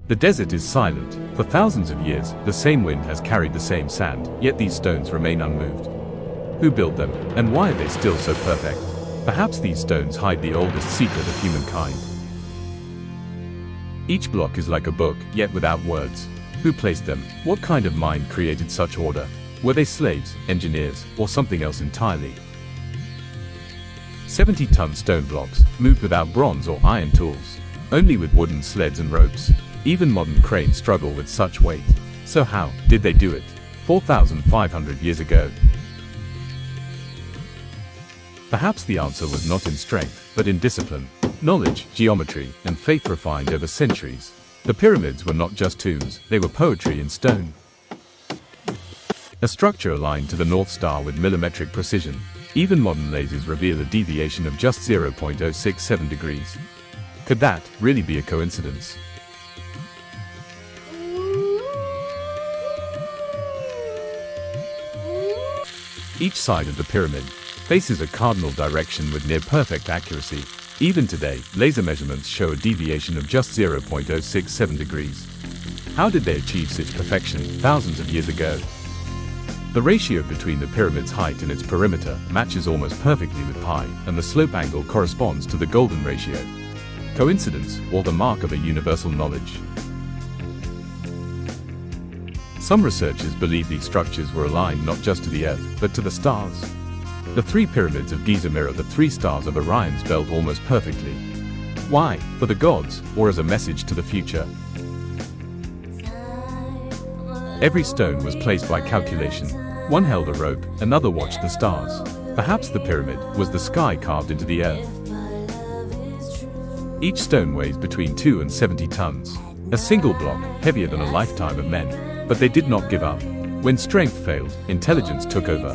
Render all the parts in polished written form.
The desert is silent. For thousands of years, the same wind has carried the same sand, yet these stones remain unmoved. Who built them, and why are they still so perfect? Perhaps these stones hide the oldest secret of humankind. Each block is like a book, yet without words. Who placed them? What kind of mind created such order? Were they slaves, engineers, or something else entirely? 70-ton stone blocks, moved without bronze or iron tools, only with wooden sleds and ropes. Even modern cranes struggle with such weight. So how did they do it? 4,500 years ago. Perhaps the answer was not in strength, but in discipline, knowledge, geometry, and faith refined over centuries. The pyramids were not just tombs, they were poetry in stone. A structure aligned to the North Star with millimetric precision. Even modern lasers reveal a deviation of just 0.067 degrees. Could that really be a coincidence? Each side of the pyramid faces a cardinal direction with near-perfect accuracy. Even today, laser measurements show a deviation of just 0.067 degrees. How did they achieve such perfection thousands of years ago? The ratio between the pyramid's height and its perimeter matches almost perfectly with pi, and the slope angle corresponds to the golden ratio. Coincidence, or the mark of a universal knowledge? Some researchers believe these structures were aligned not just to the Earth, but to the stars. The three pyramids of Giza mirror the three stars of Orion's belt almost perfectly. Why? For the gods, or as a message to the future? Every stone was placed by calculation. One held a rope, another watched the stars. Perhaps the pyramid was the sky carved into the earth. Each stone weighs between 2 and 70 tons. A single block, heavier than a lifetime of men. But they did not give up. When strength failed, intelligence took over.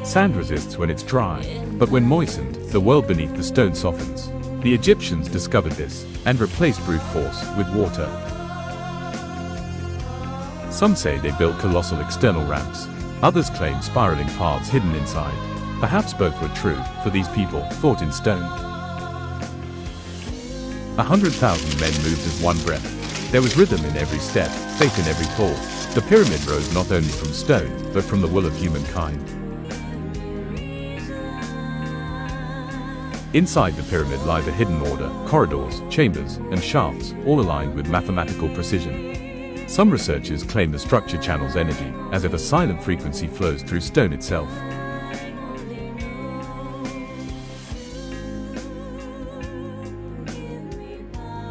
Sand resists when it's dry, but when moistened, the world beneath the stone softens. The Egyptians discovered this, and replaced brute force with water. Some say they built colossal external ramps. Others claim spiraling paths hidden inside. Perhaps both were true, for these people thought in stone. 100,000 men moved as one breath. There was rhythm in every step, faith in every fall. The pyramid rose not only from stone, but from the will of humankind. Inside the pyramid lie the hidden order, corridors, chambers, and shafts, all aligned with mathematical precision. Some researchers claim the structure channels energy, as if a silent frequency flows through stone itself.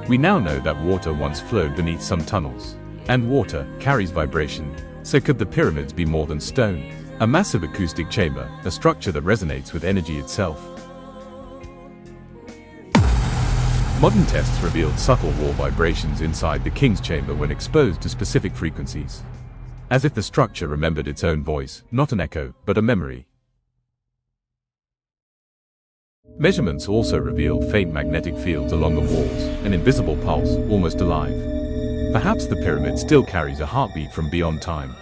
We now know that water once flowed beneath some tunnels. And water carries vibration. So could the pyramids be more than stone? A massive acoustic chamber, a structure that resonates with energy itself. Modern tests revealed subtle wall vibrations inside the king's chamber when exposed to specific frequencies. As if the structure remembered its own voice, not an echo, but a memory. Measurements also revealed faint magnetic fields along the walls, an invisible pulse, almost alive. Perhaps the pyramid still carries a heartbeat from beyond time.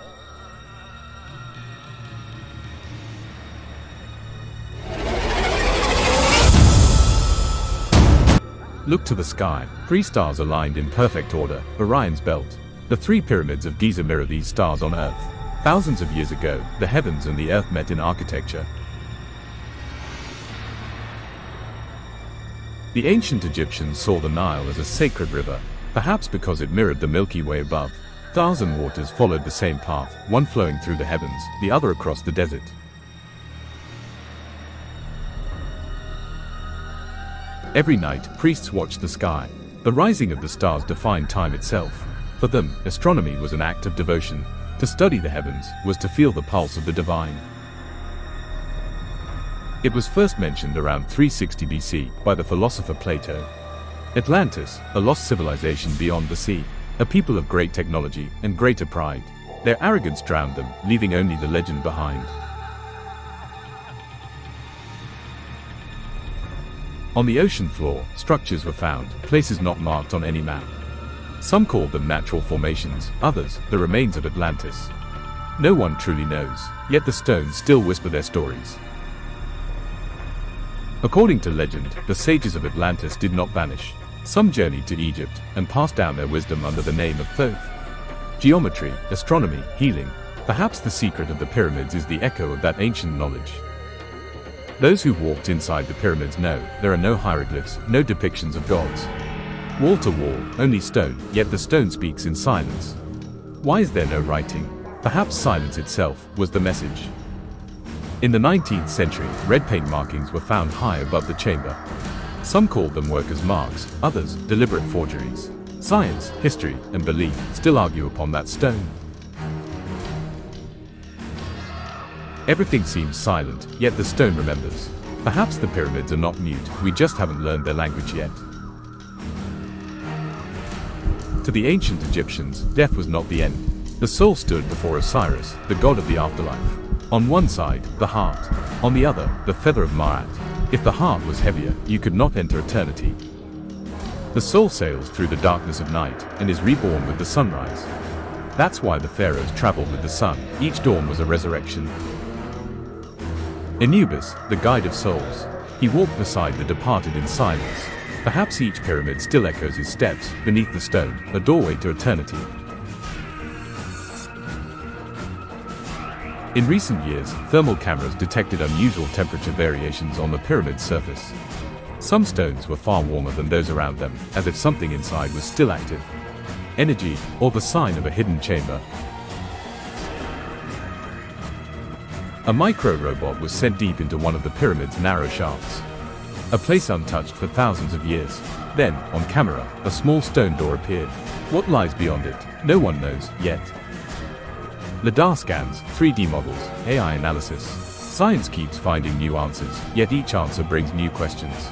Look to the sky. 3 stars aligned in perfect order, Orion's belt. The 3 pyramids of Giza mirror these stars on Earth. Thousands of years ago, the heavens and the earth met in architecture. The ancient Egyptians saw the Nile as a sacred river, perhaps because it mirrored the Milky Way above. Stars and waters followed the same path, one flowing through the heavens, the other across the desert. Every night, priests watched the sky. The rising of the stars defined time itself. For them, astronomy was an act of devotion. To study the heavens was to feel the pulse of the divine. It was first mentioned around 360 BC by the philosopher Plato. Atlantis, a lost civilization beyond the sea, a people of great technology and greater pride. Their arrogance drowned them, leaving only the legend behind. On the ocean floor, structures were found, places not marked on any map. Some called them natural formations, others, the remains of Atlantis. No one truly knows, yet the stones still whisper their stories. According to legend, the sages of Atlantis did not vanish. Some journeyed to Egypt and passed down their wisdom under the name of Thoth. Geometry, astronomy, healing. Perhaps the secret of the pyramids is the echo of that ancient knowledge. Those who've walked inside the pyramids know there are no hieroglyphs, no depictions of gods. Wall to wall, only stone, yet the stone speaks in silence. Why is there no writing? Perhaps silence itself was the message. In the 19th century, red paint markings were found high above the chamber. Some called them workers' marks, others deliberate forgeries. Science, history, and belief still argue upon that stone. Everything seems silent, yet the stone remembers. Perhaps the pyramids are not mute, we just haven't learned their language yet. To the ancient Egyptians, death was not the end. The soul stood before Osiris, the god of the afterlife. On one side, the heart. On the other, the feather of Ma'at. If the heart was heavier, you could not enter eternity. The soul sails through the darkness of night and is reborn with the sunrise. That's why the pharaohs traveled with the sun. Each dawn was a resurrection. Anubis, the guide of souls. He walked beside the departed in silence. Perhaps each pyramid still echoes his steps beneath the stone, a doorway to eternity. In recent years, thermal cameras detected unusual temperature variations on the pyramid's surface. Some stones were far warmer than those around them, as if something inside was still active. Energy, or the sign of a hidden chamber. A micro-robot was sent deep into one of the pyramid's narrow shafts. A place untouched for thousands of years. Then, on camera, a small stone door appeared. What lies beyond it? No one knows, yet. LiDAR scans, 3D models, AI analysis. Science keeps finding new answers, yet each answer brings new questions.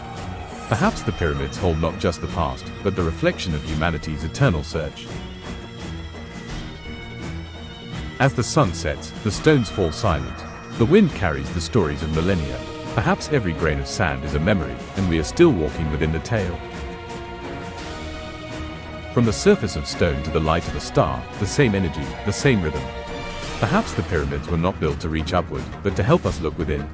Perhaps the pyramids hold not just the past, but the reflection of humanity's eternal search. As the sun sets, the stones fall silent. The wind carries the stories of millennia. Perhaps every grain of sand is a memory, and we are still walking within the tale. From the surface of stone to the light of a star, the same energy, the same rhythm. Perhaps the pyramids were not built to reach upward, but to help us look within.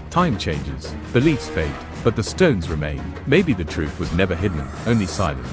Time changes, beliefs fade, but the stones remain. Maybe the truth was never hidden, only silent.